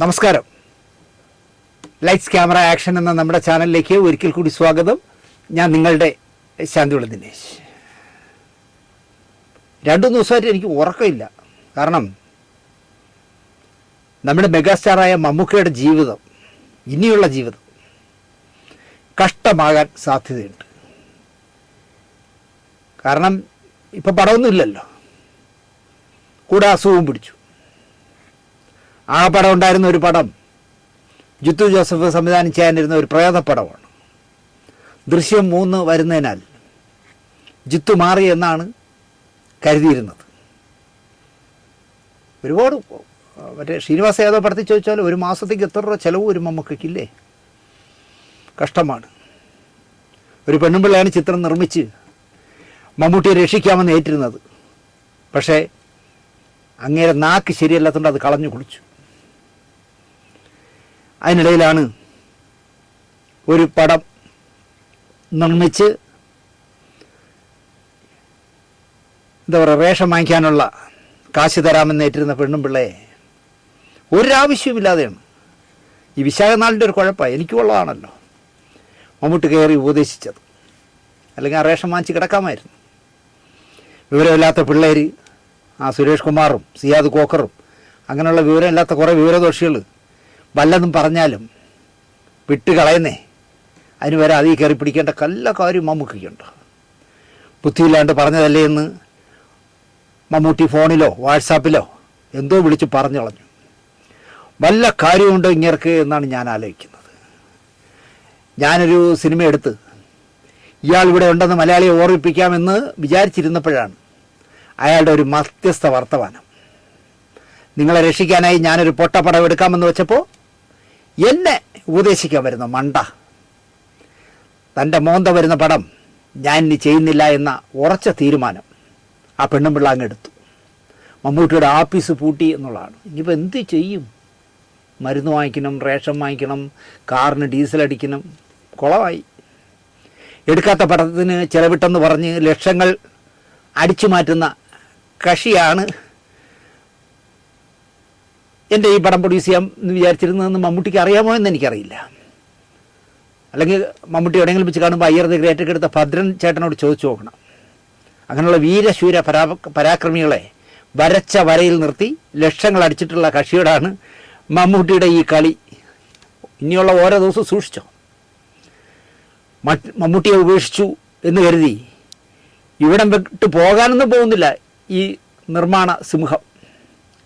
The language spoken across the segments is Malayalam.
നമസ്കാരം. ലൈറ്റ്സ് ക്യാമറ ആക്ഷൻ എന്ന നമ്മുടെ ചാനലിലേക്ക് ഒരിക്കൽ കൂടി സ്വാഗതം. ഞാൻ നിങ്ങളുടെ ശാന്തിയുള്ള ദിനേശ്. 2 ദിവസമായിട്ട് എനിക്ക് ഉറക്കമില്ല. കാരണം നമ്മുടെ മെഗാസ്റ്റാറായ മമ്മൂക്കയുടെ ജീവിതം, ഇനിയുള്ള ജീവിതം കഷ്ടമാകാൻ സാധ്യതയുണ്ട്. കാരണം ഇപ്പം പടമൊന്നുമില്ലല്ലോ, കൂടെ അസുഖവും പിടിച്ചു. ആ പടം ഉണ്ടായിരുന്ന ഒരു പടം ജിത്തു ജോസഫ് സംവിധാനം ചെയ്യാനിരുന്ന ഒരു പ്രേതപ്പടമാണ്. ദൃശ്യം 3 വരുന്നതിനാൽ ജിത്തു മാറി എന്നാണ് കരുതിയിരുന്നത്. ഒരുപാട് മറ്റേ ശ്രീനിവാസ യാദവ് പടത്തിൽ ചോദിച്ചാൽ 1 മാസത്തേക്ക് എത്ര രൂപ ചിലവ് വരും മമ്മൂക്കയ്ക്കില്ലേ? കഷ്ടമാണ്. ഒരു പെണ്ണുമ്പിള്ളയാണ് ചിത്രം നിർമ്മിച്ച് മമ്മൂട്ടിയെ രക്ഷിക്കാമെന്ന് ഏറ്റിരുന്നത്. പക്ഷേ അങ്ങേരെ നാക്ക് ശരിയല്ലാത്തതുകൊണ്ട് അത് കളഞ്ഞു കുളിച്ചു. അതിനിടയിലാണ് ഒരു പടം നിർമ്മിച്ച് എന്താ പറയുക, വേഷം വാങ്ങിക്കാനുള്ള കാശ് തരാമെന്ന് ഏറ്റിരുന്ന പെണ്ണുമ്പിള്ളയെ ഒരാവശ്യവുമില്ലാതെയാണ്. ഈ വിശാഖനാളിൻ്റെ ഒരു കുഴപ്പമാണ്, എനിക്കുള്ളതാണല്ലോ മമ്മൂട്ടി കയറി ഉപദേശിച്ചത്. അല്ലെങ്കിൽ ആ റേഷൻ വാങ്ങിച്ച് കിടക്കാമായിരുന്നു. വിവരമില്ലാത്ത പിള്ളേർ, ആ സുരേഷ് കുമാറും സിയാദ് കോക്കറും അങ്ങനെയുള്ള വിവരമില്ലാത്ത കുറേ വിവരദോഷികൾ വല്ലതും പറഞ്ഞാലും വിട്ടുകളയുന്നേ. അതിന് വരെ അതിൽ കയറി പിടിക്കേണ്ട കല്ല കാര്യം മമ്മൂക്കയ്ക്കുണ്ട്. ബുദ്ധിയില്ലാണ്ട് പറഞ്ഞതല്ലേ എന്ന് മമ്മൂട്ടി ഫോണിലോ വാട്സാപ്പിലോ എന്തോ വിളിച്ച് പറഞ്ഞു കളഞ്ഞു. വല്ല കാര്യമുണ്ടോ ഇങ്ങേർക്ക് എന്നാണ് ഞാൻ ആലോചിക്കുന്നത്. ഞാനൊരു സിനിമ എടുത്ത് ഇയാൾ ഇവിടെ ഉണ്ടെന്ന് മലയാളിയെ ഓർമ്മിപ്പിക്കാമെന്ന് വിചാരിച്ചിരുന്നപ്പോഴാണ് അയാളുടെ ഒരു മധ്യസ്ഥ വർത്തമാനം. നിങ്ങളെ രക്ഷിക്കാനായി ഞാനൊരു പൊട്ടപ്പടം എടുക്കാമെന്ന് വെച്ചപ്പോൾ എന്നെ ഉപദേശിക്കാൻ വരുന്ന മണ്ട. തൻ്റെ മോന്ത വരുന്ന പടം ഞാൻ ഇനി ചെയ്യുന്നില്ല എന്ന ഉറച്ച തീരുമാനം ആ പെണ്ണുമ്പിള്ള അങ്ങ് എടുത്തു. മമ്മൂട്ടിയുടെ ആഫീസ് പൂട്ടി എന്നുള്ളതാണ്. ഇനിയിപ്പോൾ എന്ത് ചെയ്യും? മരുന്ന് വാങ്ങിക്കണം, റേഷൻ വാങ്ങിക്കണം, കാറിന് ഡീസൽ അടിക്കണം. കുളമായി. എടുക്കാത്ത പടത്തിന് ചിലവിട്ടെന്ന് പറഞ്ഞ് ലക്ഷങ്ങൾ അടിച്ചു മാറ്റുന്ന കക്ഷിയാണ് എൻ്റെ ഈ പടം പ്രൊഡ്യൂസ് ചെയ്യാം എന്ന് വിചാരിച്ചിരുന്നതെന്ന് മമ്മൂട്ടിക്ക് അറിയാമോ എന്ന് എനിക്കറിയില്ല. അല്ലെങ്കിൽ മമ്മൂട്ടി എവിടെയെങ്കിലും വെച്ച് കാണുമ്പോൾ അയ്യർ ദി ഗ്രേറ്റൊക്കെ എടുത്ത ഭദ്രൻ ചേട്ടനോട് ചോദിച്ചു നോക്കണം. അങ്ങനെയുള്ള വീരശൂര പരാക്രമികളെ വരച്ച വരയിൽ നിർത്തി ലക്ഷങ്ങൾ അടിച്ചിട്ടുള്ള കക്ഷിയോടാണ് മമ്മൂട്ടിയുടെ ഈ കളി. ഇനിയുള്ള ഓരോ ദിവസവും സൂക്ഷിച്ചോ. മമ്മൂട്ടിയെ ഉപേക്ഷിച്ചു എന്ന് കരുതി ഇവിടം വിട്ട് പോകാനൊന്നും പോകുന്നില്ല ഈ നിർമ്മാണ സിംഹം.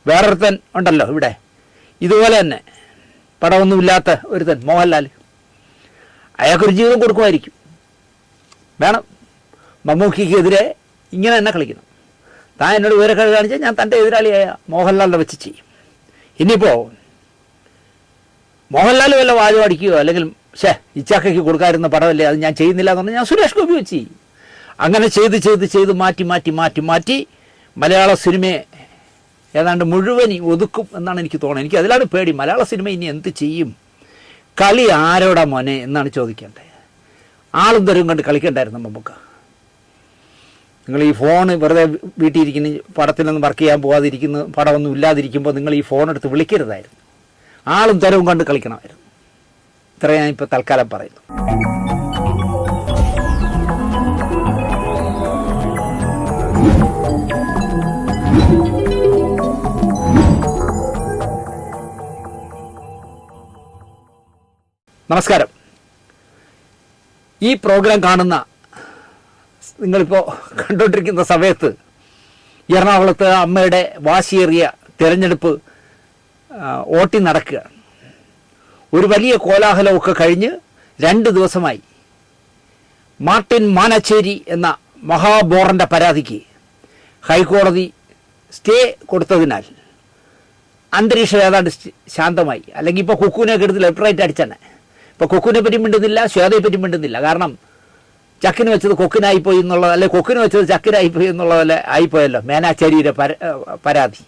വേറൊരുത്തൻ ഉണ്ടല്ലോ ഇവിടെ, ഇതുപോലെ തന്നെ പടമൊന്നുമില്ലാത്ത ഒരുത്തൻ മോഹൻലാൽ. അയാൾക്കൊരു ജീവിതം കൊടുക്കുമായിരിക്കും. വേണം. മമ്മൂക്കിക്കെതിരെ ഇങ്ങനെ തന്നെ കളിക്കണം. താൻ എന്നോട് വിവരക്കേട് കാണിച്ചാൽ ഞാൻ തൻ്റെ എതിരാളിയായ മോഹൻലാലിനെ വെച്ച് ചെയ്യും. ഇനിയിപ്പോൾ മോഹൻലാൽ വല്ല വാചകം അടിക്കുകയോ അല്ലെങ്കിൽ ഇച്ചാക്കയ്ക്ക് കൊടുക്കാതിരുന്ന പടമല്ലേ അത് ഞാൻ ചെയ്യുന്നില്ല എന്ന് പറഞ്ഞാൽ ഞാൻ സുരേഷ് ഗോപി വെച്ച് ചെയ്യും. അങ്ങനെ ചെയ്ത് മാറ്റി മലയാള സിനിമയെ ഏതാണ്ട് മുഴുവൻ ഒതുക്കും എന്നാണ് എനിക്ക് തോന്നുന്നത്. എനിക്ക് അതിലാണ് പേടി. മലയാള സിനിമ ഇനി എന്ത് ചെയ്യും? കളി ആരോടാ മോനെ എന്നാണ് ചോദിക്കേണ്ടത്. ആളും തരും കണ്ട് കളിക്കണ്ടായിരുന്നു നമുക്ക്. നിങ്ങൾ ഈ ഫോൺ വെറുതെ വീട്ടിലിരിക്കുന്ന പടത്തിലൊന്നും വർക്ക് ചെയ്യാൻ പോകാതിരിക്കുന്ന പടമൊന്നും ഇല്ലാതിരിക്കുമ്പോൾ നിങ്ങൾ ഈ ഫോൺ എടുത്ത് വിളിക്കരുതായിരുന്നു. ആളും തരവും കണ്ട് കളിക്കണമായിരുന്നു. ഇത്രയും ഞാനിപ്പോൾ തൽക്കാലം പറയുന്നു. നമസ്കാരം. ഈ പ്രോഗ്രാം കാണുന്ന നിങ്ങളിപ്പോൾ കണ്ടുകൊണ്ടിരിക്കുന്ന സമയത്ത് എറണാകുളത്ത് അമ്മയുടെ വാശിയേറിയ തിരഞ്ഞെടുപ്പ് വോട്ടിംഗ് നടക്കുകയാണ്. ഒരു വലിയ കോലാഹലമൊക്കെ കഴിഞ്ഞ് 2 ദിവസമായി മാർട്ടിൻ മാനച്ചേരി എന്ന മഹാബോറൻ്റെ പരാതിക്ക് ഹൈക്കോടതി സ്റ്റേ കൊടുത്തതിനാൽ അന്തരീക്ഷം ഏതാണ്ട് ശാന്തമായി. അല്ലെങ്കിൽ ഇപ്പോൾ കുക്കുവിനെയൊക്കെ എടുത്ത് ലെഫ്റ്റ് റൈറ്റ് അടിച്ചെന്നെ. ഇപ്പോൾ കൊക്കിനെ പറ്റി മിണ്ടുന്നില്ല, ശ്വേതയെ പറ്റി മിണ്ടുന്നില്ല. കാരണം ചക്കിന് വെച്ചത് കൊക്കിനായിപ്പോയി എന്നുള്ളത്, അല്ലെ കൊക്കിന് വെച്ചത് ചക്കിനായിപ്പോയി എന്നുള്ളതല്ലേ ആയിപ്പോയല്ലോ മേനാച്ചേരിയുടെ പരാതി.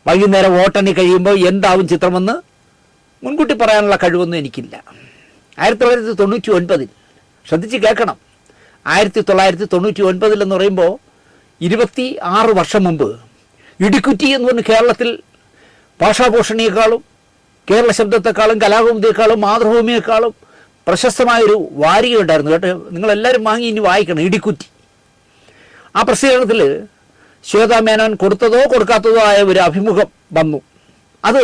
വൈകുന്നേരം വോട്ടെണ്ണി കഴിയുമ്പോൾ എന്താവും ചിത്രമെന്ന് മുൻകൂട്ടി പറയാനുള്ള കഴിവൊന്നും എനിക്കില്ല. 1999 ശ്രദ്ധിച്ച് കേൾക്കണം, 1999 എന്ന് പറയുമ്പോൾ 26 വർഷം മുമ്പ് ഇടിക്കുറ്റി എന്ന് പറഞ്ഞ് കേരളത്തിൽ ഭാഷാഭൂഷണിയേക്കാളും കേരള ശബ്ദത്തെക്കാളും കലാകൗമുദിയേക്കാളും മാതൃഭൂമിയേക്കാളും പ്രശസ്തമായൊരു വാരിക ഉണ്ടായിരുന്നു കേട്ടോ. നിങ്ങളെല്ലാവരും വാങ്ങി ഇനി വായിക്കണം, ഇടിക്കുറ്റി. ആ പ്രസിദ്ധീകരണത്തിൽ ശ്വേതാ മേനോൻ കൊടുത്തതോ കൊടുക്കാത്തതോ ആയ ഒരു അഭിമുഖം വന്നു. അത്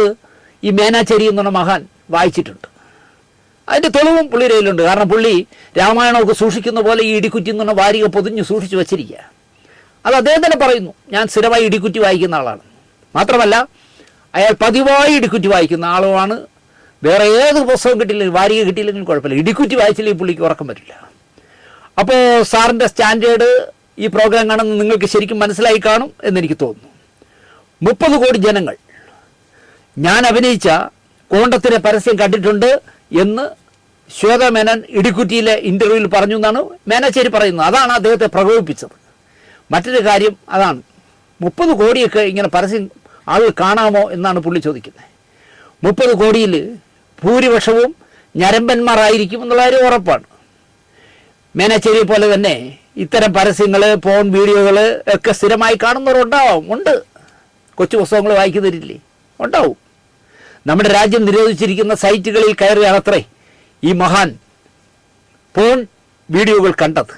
ഈ മേനാച്ചേരി എന്നുള്ള മഹാൻ വായിച്ചിട്ടുണ്ട്. അതിൻ്റെ തെളിവും പുള്ളിയുടെ കയ്യിലുണ്ട്. കാരണം പുള്ളി രാമായണമൊക്കെ സൂക്ഷിക്കുന്ന പോലെ ഈ ഇടിക്കുറ്റി എന്നുള്ള വാരിക പൊതിഞ്ഞ് സൂക്ഷിച്ച് വച്ചിരിക്കുക. അത് അദ്ദേഹം തന്നെ പറയുന്നു, ഞാൻ സ്ഥിരമായി ഇടിക്കുറ്റി വായിക്കുന്ന ആളാണ്. മാത്രമല്ല അയാൾ പതിവായി ഇടിക്കുറ്റി വായിക്കുന്ന ആളുമാണ്. വേറെ ഏത് പുസ്തകം കിട്ടിയില്ലെങ്കിൽ, വാരിക കിട്ടിയില്ലെങ്കിലും കുഴപ്പമില്ല, ഇടിക്കുറ്റി വായിച്ചില്ലെങ്കിൽ പുള്ളിക്ക് ഉറക്കം പറ്റില്ല. അപ്പോൾ സാറിൻ്റെ സ്റ്റാൻഡേർഡ് ഈ പ്രോഗ്രാം കാണുന്ന നിങ്ങൾക്ക് ശരിക്കും മനസ്സിലായി കാണും എന്നെനിക്ക് തോന്നുന്നു. 30 കോടി ജനങ്ങൾ ഞാൻ അഭിനയിച്ച കോണ്ടത്തിലെ പരസ്യം കണ്ടിട്ടുണ്ട് എന്ന് ശ്വേതാ മേനോൻ ഇടിക്കുറ്റിയിലെ ഇൻ്റർവ്യൂവിൽ പറഞ്ഞു എന്നാണ് മേനാച്ചേരി പറയുന്നത്. അതാണ് അദ്ദേഹത്തെ പ്രകോപിപ്പിച്ചത്. മറ്റൊരു കാര്യം അതാണ്, 30 കോടിയൊക്കെ ഇങ്ങനെ പരസ്യം ആളുകൾ കാണാമോ എന്നാണ് പുള്ളി ചോദിക്കുന്നത്. 30 കോടിയിൽ ഭൂരിപക്ഷവും ഞരമ്പന്മാരായിരിക്കും എന്നുള്ള കാര്യം ഉറപ്പാണ്. മേനാച്ചേരിയെ പോലെ തന്നെ ഇത്തരം പരസ്യങ്ങൾ, ഫോൺ വീഡിയോകൾ ഒക്കെ സ്ഥിരമായി കാണുന്നവരുണ്ടാവും. ഉണ്ട്, കൊച്ചു പുസ്തകങ്ങൾ വായിക്കുന്നില്ലേ, ഉണ്ടാവും. നമ്മുടെ രാജ്യം നിരോധിച്ചിരിക്കുന്ന സൈറ്റുകളിൽ കയറിയാണത്രേ ഈ മഹാൻ ഫോൺ വീഡിയോകൾ കണ്ടത്.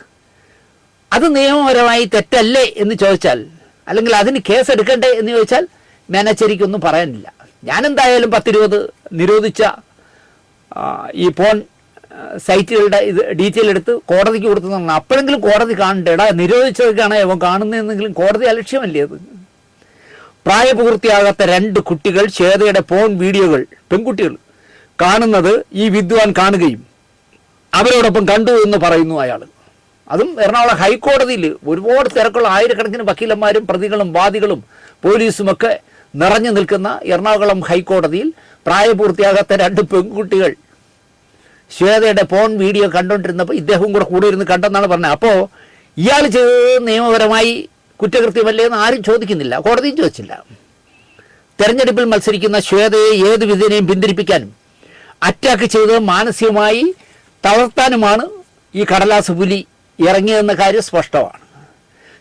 അത് നിയമപരമായി തെറ്റല്ലേ എന്ന് ചോദിച്ചാൽ, അല്ലെങ്കിൽ അതിന് കേസെടുക്കണ്ടേ എന്ന് ചോദിച്ചാൽ മേനാച്ചേരിക്കൊന്നും പറയാനില്ല. ഞാനെന്തായാലും 10-20 നിരോധിച്ച ഈ ഫോൺ സൈറ്റുകളുടെ ഇത് ഡീറ്റെയിൽ എടുത്ത് കോടതിക്ക് കൊടുത്തതാണ്. അപ്പോഴെങ്കിലും കോടതി കാണണ്ടേടാ, നിരോധിച്ചതൊക്കെയാണ് അവൻ കാണുന്നതെന്നെങ്കിലും കോടതി അലക്ഷ്യമല്ലേ അത്. പ്രായപൂർത്തിയാകാത്ത 2 കുട്ടികൾ ശ്വേതയുടെ ഫോൺ വീഡിയോകൾ, പെൺകുട്ടികൾ കാണുന്നത് ഈ വിദ്വാൻ കാണുകയും അവരോടൊപ്പം കണ്ടു എന്ന് പറയുന്നു അയാൾ. അതും എറണാകുളം ഹൈക്കോടതിയിൽ ഒരുപാട് തിരക്കുള്ള ആയിരക്കണക്കിന് വക്കീലന്മാരും പ്രതികളും വാദികളും പോലീസുമൊക്കെ നിറഞ്ഞു നിൽക്കുന്ന എറണാകുളം ഹൈക്കോടതിയിൽ പ്രായപൂർത്തിയാകാത്ത 2 പെൺകുട്ടികൾ ശ്വേതയുടെ ഫോൺ വീഡിയോ കണ്ടുകൊണ്ടിരുന്നപ്പോൾ ഇദ്ദേഹവും കൂടെ ഇരുന്ന് കണ്ടെന്നാണ് പറഞ്ഞത്. അപ്പോൾ ഇയാൾ ചെയ്തത് നിയമപരമായി കുറ്റകൃത്യമല്ലേ എന്ന് ആരും ചോദിക്കുന്നില്ല, കോടതിയും ചോദിച്ചില്ല. തെരഞ്ഞെടുപ്പിൽ മത്സരിക്കുന്ന ശ്വേതയെ ഏത് വിധേനയും പിന്തിരിപ്പിക്കാനും അറ്റാക്ക് ചെയ്ത് മാനസികമായി തളർത്താനുമാണ് ഈ കടലാസ് പുലി ഇറങ്ങിയതെന്ന കാര്യം സ്പഷ്ടമാണ്.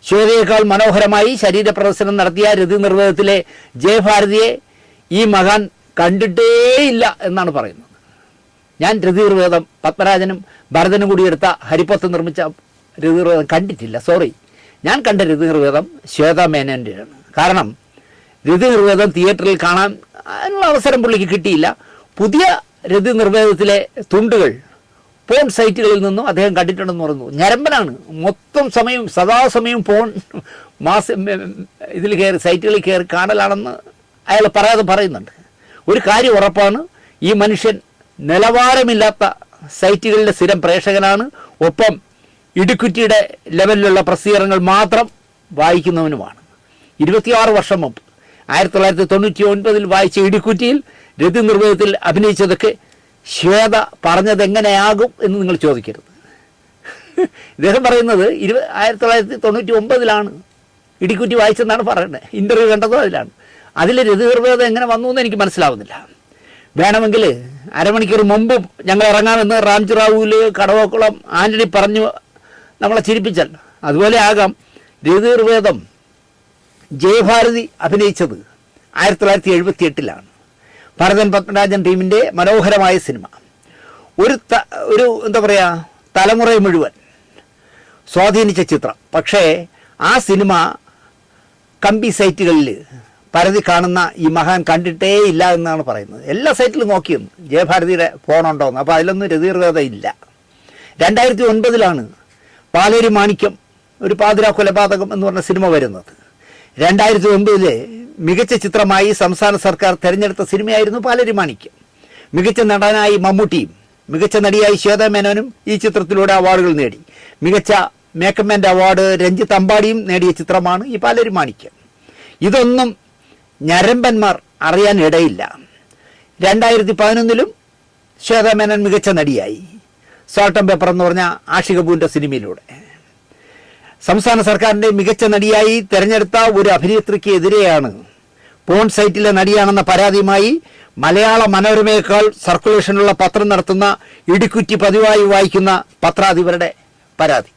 ശ്വേതയേക്കാൾ മനോഹരമായി ശരീരപ്രദർശനം നടത്തിയ രതി നിർവേദത്തിലെ ജയഭാരതിയെ ഈ മഹാൻ കണ്ടിട്ടേയില്ല എന്നാണ് പറയുന്നത്. ഞാൻ രതി നിർവേദം പത്മരാജനും ഭരതനും കൂടി എടുത്ത ഹരിപ്പത്ത് നിർമ്മിച്ച രതി നിർവേദം കണ്ടിട്ടില്ല. സോറി, ഞാൻ കണ്ട രതി നിർവേദം ശ്വേതാ മേനോൻ്റെയാണ്. കാരണം രതി നിർവേദം തിയേറ്ററിൽ കാണാൻ അതിനുള്ള അവസരം പുള്ളിക്ക് കിട്ടിയില്ല. പുതിയ രതി നിർവേദത്തിലെ തുണ്ടുകൾ ഫോൺ സൈറ്റുകളിൽ നിന്നും അദ്ദേഹം കണ്ടിട്ടുണ്ടെന്ന് പറഞ്ഞു. ഞരമ്പനാണ്, മൊത്തം സമയം സദാസമയം ഫോൺ ഇതിൽ കയറി സൈറ്റുകളിൽ കയറി കാണലാണെന്ന് അയാൾ പറയാതെ പറയുന്നുണ്ട്. ഒരു കാര്യം ഉറപ്പാണ്, ഈ മനുഷ്യൻ നിലവാരമില്ലാത്ത സൈറ്റുകളിലെ സ്ഥിരം പ്രേക്ഷകനാണ്. ഒപ്പം ഇടിക്കുറ്റിയുടെ ലെവലിലുള്ള പ്രസിദ്ധീകരണങ്ങൾ മാത്രം വായിക്കുന്നവനുമാണ്. 26 വർഷം മുമ്പ് 1999 വായിച്ച ഇടിക്കുറ്റിയിൽ രതി നിർവേദത്തിൽ അഭിനയിച്ചതൊക്കെ ശ്വേത പറഞ്ഞത് എങ്ങനെയാകും എന്ന് നിങ്ങൾ ചോദിക്കരുത്. ഇദ്ദേഹം പറയുന്നത് 1999 ഇടിക്കുറ്റി വായിച്ചെന്നാണ് പറയുന്നത്. ഇൻ്റർവ്യൂ കണ്ടതും അതിലാണ്. അതിൽ രതി നിർവേദം എങ്ങനെ വന്നു എന്ന് എനിക്ക് മനസ്സിലാവുന്നില്ല. വേണമെങ്കിൽ അരമണിക്കൂർ മുമ്പ് ഞങ്ങൾ ഇറങ്ങാമെന്ന് റാംജി റാവുവിൽ കടവക്കുളം ആൻ്റണി പറഞ്ഞു നമ്മളെ ചിരിപ്പിച്ചാൽ അതുപോലെ ആകാം. രതി നിർവേദം ജയഭാരതി അഭിനയിച്ചത് 1978 ഭരതൻ പത്മരാജൻ ടീമിൻ്റെ മനോഹരമായ സിനിമ. ഒരു എന്താ പറയുക, തലമുറയെ മുഴുവൻ സ്വാധീനിച്ച ചിത്രം. പക്ഷേ ആ സിനിമ കമ്പി സൈറ്റുകളിൽ പരതി കാണുന്ന ഈ മഹാൻ കണ്ടിട്ടേ ഇല്ല എന്നാണ് പറയുന്നത്. എല്ലാ സൈറ്റിലും നോക്കിയെന്ന് ജയഭാരതിയുടെ ഫോണുണ്ടോയെന്ന്. അപ്പോൾ അതിലൊന്നും രതി നിർവേദം ഇല്ല. 2009 പാലേരി മാണിക്യം, ഒരു പാതിരാ കൊലപാതകം എന്ന് പറഞ്ഞ സിനിമ വരുന്നത്. 2009 മികച്ച ചിത്രമായി സംസ്ഥാന സർക്കാർ തിരഞ്ഞെടുത്ത സിനിമയായിരുന്നു പാലേരി മാണിക്യം. മികച്ച നടനായി മമ്മൂട്ടിയും മികച്ച നടിയായി ശ്വേതാ മേനോനും ഈ ചിത്രത്തിലൂടെ അവാർഡുകൾ നേടി. മികച്ച മേക്കപ്പ്മാൻ്റെ അവാർഡ് രഞ്ജിത്ത് അമ്പാടിയും നേടിയ ചിത്രമാണ് ഈ പാലേരി മാണിക്യം. ഇതൊന്നും ഞരമ്പന്മാർ അറിയാൻ ഇടയില്ല. 2011 ശ്വേതാ മേനോൻ മികച്ച നടിയായി സോൾട്ട് ആൻഡ് പെപ്പർ എന്ന് പറഞ്ഞ ആഷിക് കപൂറിൻ്റെ സിനിമയിലൂടെ. സംസ്ഥാന സർക്കാരിൻ്റെ മികച്ച നടിയായി തിരഞ്ഞെടുത്ത ഒരു അഭിനേത്രിക്ക് എതിരെയാണ് പോൺ സൈറ്റിലെ നടിയാണെന്ന പരാതിയുമായി മലയാള മനോരമയേക്കാൾ സർക്കുലേഷനുള്ള പത്രം നടത്തുന്ന ഇടിക്കുറ്റി പതിവായി വായിക്കുന്ന പത്രാധിപരുടെ പരാതി.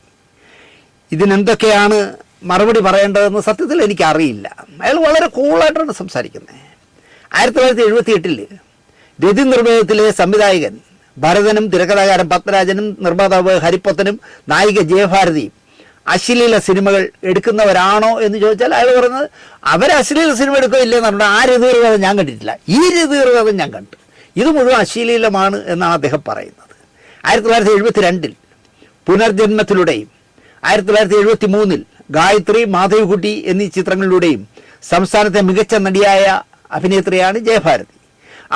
ഇതിനെന്തൊക്കെയാണ് മറുപടി പറയേണ്ടതെന്ന് സത്യത്തിൽ എനിക്കറിയില്ല. അയാൾ വളരെ കൂളായിട്ടാണ് സംസാരിക്കുന്നത്. 1978 രതിനിർഭയത്തിലെ സംവിധായകൻ ഭരതനും തിരക്കഥാകാരൻ പത്മരാജനും നിർമ്മാതാവ് ഹരിപ്പത്തനും നായിക ജയഭാരതിയും അശ്ലീല സിനിമകൾ എടുക്കുന്നവരാണോ എന്ന് ചോദിച്ചാൽ അയാൾ പറയുന്നത് അവർ അശ്ലീല സിനിമ എടുക്കുകയില്ലെന്ന് പറഞ്ഞാൽ ആ രതിനിർഭേദം ഞാൻ കണ്ടിട്ടില്ല. ഈ രതിനിർഭേദം ഞാൻ കണ്ടു. ഇത് മുഴുവൻ അശ്ലീലമാണ് എന്നാണ് അദ്ദേഹം പറയുന്നത്. 1972 പുനർജന്മത്തിലൂടെയും 1973 ഗായത്രി, മാധവിക്കുട്ടി എന്നീ ചിത്രങ്ങളിലൂടെയും സംസ്ഥാനത്തെ മികച്ച നടിയായ അഭിനേത്രിയാണ് ജയഭാരതി.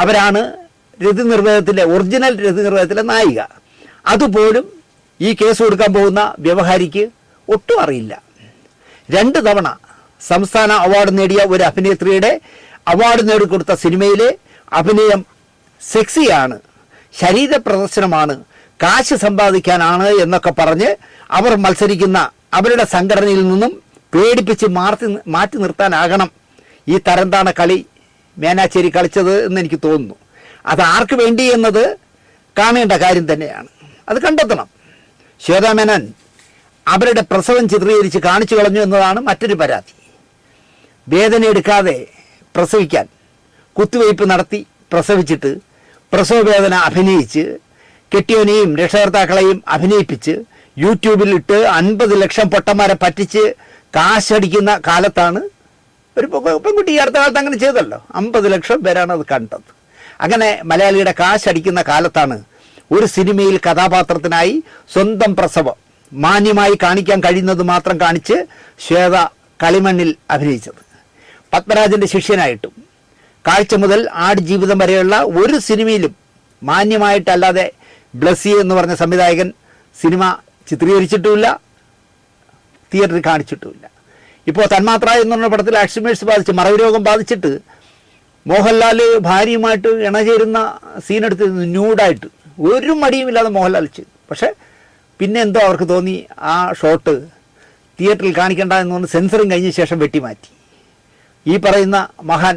അവരാണ് രതിനിർഭേദത്തിലെ ഒറിജിനൽ രതിനിർഭേദത്തിലെ നായിക. അതുപോലും ഈ കേസ് കൊടുക്കാൻ പോകുന്ന വ്യവഹാരിക്ക് ഒട്ടും അറിയില്ല. 2 തവണ സംസ്ഥാന അവാർഡ് നേടിയ ഒരു അഭിനേത്രിയുടെ അവാർഡ് നേടിക്കൊടുത്ത സിനിമയിലെ അഭിനയം സെക്സിയാണ്, ശരീര പ്രദർശനമാണ്, കാശ് സമ്പാദിക്കാനാണ് എന്നൊക്കെ പറഞ്ഞ് അവർ മത്സരിക്കുന്ന അവരുടെ സംഘടനയിൽ നിന്നും പേടിപ്പിച്ച് മാറ്റി നിർത്താനാകണം ഈ തരംതാണ കളി മേനാച്ചേരി കളിച്ചത് എന്ന് എനിക്ക് തോന്നുന്നു. അത് ആർക്ക് വേണ്ടി എന്നത് കാണേണ്ട കാര്യം തന്നെയാണ്. അത് കണ്ടെത്തണം. ശ്വേതാ മേനോൻ അവരുടെ പ്രസവം ചിത്രീകരിച്ച് കാണിച്ചു കളഞ്ഞു എന്നതാണ് മറ്റൊരു പരാതി. വേദന എടുക്കാതെ പ്രസവിക്കാൻ കുത്തിവയ്പ് നടത്തി പ്രസവിച്ചിട്ട് പ്രസവവേദന അഭിനയിച്ച് കെട്ടിയോനെയും രക്ഷകർത്താക്കളെയും അഭിനയിപ്പിച്ച് യൂട്യൂബിൽ ഇട്ട് 50 ലക്ഷം പൊട്ടന്മാരെ പറ്റിച്ച് കാശടിക്കുന്ന കാലത്താണ് ഒരു പെൺകുട്ടി ഈ അടുത്ത കാലത്ത് അങ്ങനെ ചെയ്തല്ലോ. 50 ലക്ഷം പേരാണ് അത് കണ്ടത്. അങ്ങനെ മലയാളിയുടെ കാശടിക്കുന്ന കാലത്താണ് ഒരു സിനിമയിൽ കഥാപാത്രത്തിനായി സ്വന്തം പ്രസവം മാന്യമായി കാണിക്കാൻ കഴിയുന്നത് മാത്രം കാണിച്ച് ശ്വേത കളിമണ്ണിൽ അഭിനയിച്ചത്. പത്മരാജൻ്റെ ശിഷ്യനായിട്ടും കാഴ്ച മുതൽ ആടുജീവിതം വരെയുള്ള ഒരു സിനിമയിലും മാന്യമായിട്ടല്ലാതെ ബ്ലസ്സി എന്ന് പറഞ്ഞ സംവിധായകൻ സിനിമ ചിത്രീകരിച്ചിട്ടുമില്ല, തിയേറ്ററിൽ കാണിച്ചിട്ടുമില്ല. ഇപ്പോൾ തന്മാത്ര എന്ന് പറഞ്ഞ പടത്തിൽ അൾഷിമേഴ്സ് ബാധിച്ച് മറവി രോഗം ബാധിച്ചിട്ട് മോഹൻലാൽ ഭാര്യയുമായിട്ട് ഇണചേരുന്ന സീനെടുത്തിരുന്നു ന്യൂഡായിട്ട്. ഒരു മടിയുമില്ലാതെ മോഹൻലാൽ ചെയ്തു. പക്ഷേ പിന്നെ എന്തോ അവർക്ക് തോന്നി ആ ഷോട്ട് തിയേറ്ററിൽ കാണിക്കേണ്ട എന്ന് പറഞ്ഞ് സെൻസറിങ് കഴിഞ്ഞ ശേഷം വെട്ടിമാറ്റി. ഈ പറയുന്ന മഹാൻ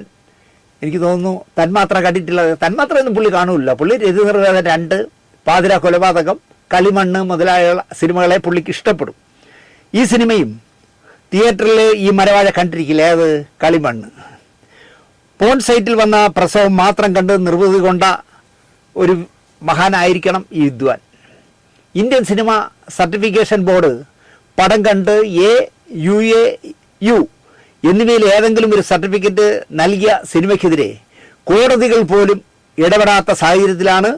എനിക്ക് തോന്നുന്നു തന്മാത്ര കണ്ടിട്ടില്ല. തന്മാത്ര ഒന്നും പുള്ളി കാണൂല്ല. പുള്ളി രതിനിർഭേദം 2, പാതിര കൊലപാതകം, കളിമണ്ണ് മുതലായ സിനിമകളെ പുള്ളിക്ക് ഇഷ്ടപ്പെടും. ഈ സിനിമയും തിയേറ്ററിൽ ഈ മരവാഴ കണ്ടിരിക്കില്ല. ഏത് കളിമണ്ണ്. പോൺ സൈറ്റിൽ വന്ന പ്രസവം മാത്രം കണ്ട് നിർവൃതി കൊണ്ട ഒരു മഹാനായിരിക്കണം ഈ വിദ്വാൻ. ഇന്ത്യൻ സിനിമ സർട്ടിഫിക്കേഷൻ ബോർഡ് പടം കണ്ട് AUAU എന്നിവയിൽ ഏതെങ്കിലും ഒരു സർട്ടിഫിക്കറ്റ് നൽകിയ സിനിമയ്ക്കെതിരെ കോടതികൾ പോലും ഇടപെടാത്ത സാഹചര്യത്തിലാണ്